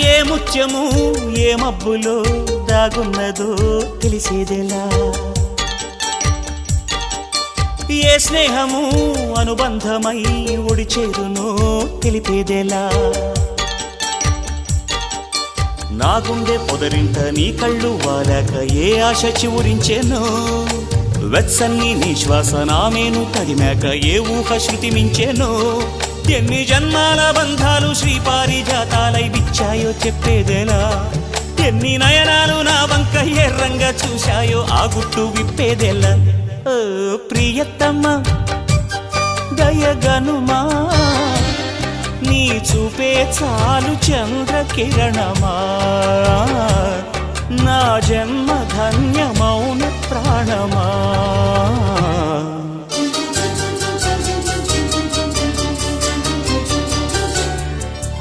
ఏ ముత్యము ఏ మబ్బులో దాగున్నదో తెలిసేదెలా ఏ స్నేహము అనుబంధమై ఒడి చేరునో తెలిపేదెలా నా గుండె పొదరింట నీ కళ్ళు వాలాక ఏ ఆశ చివురించెనో వెచ్చని నీ శ్వాస నామేను తడిమాక ఏ ఊహ శృతి మించెనో ఎన్ని జన్మాల బంధాలు శ్రీపారిజాతాలై విచ్చాయో చెప్పేదెలా ఎన్ని నయనాలు నా వంక ఎర్రంగా చూశాయో ఆ గుట్టు విప్పేదెలా ఓ ప్రియతమ్మ దయగనుమా నీ చూపే చాలు చంద్రకిరణమా నా జన్మ ధన్యమౌన ప్రాణమా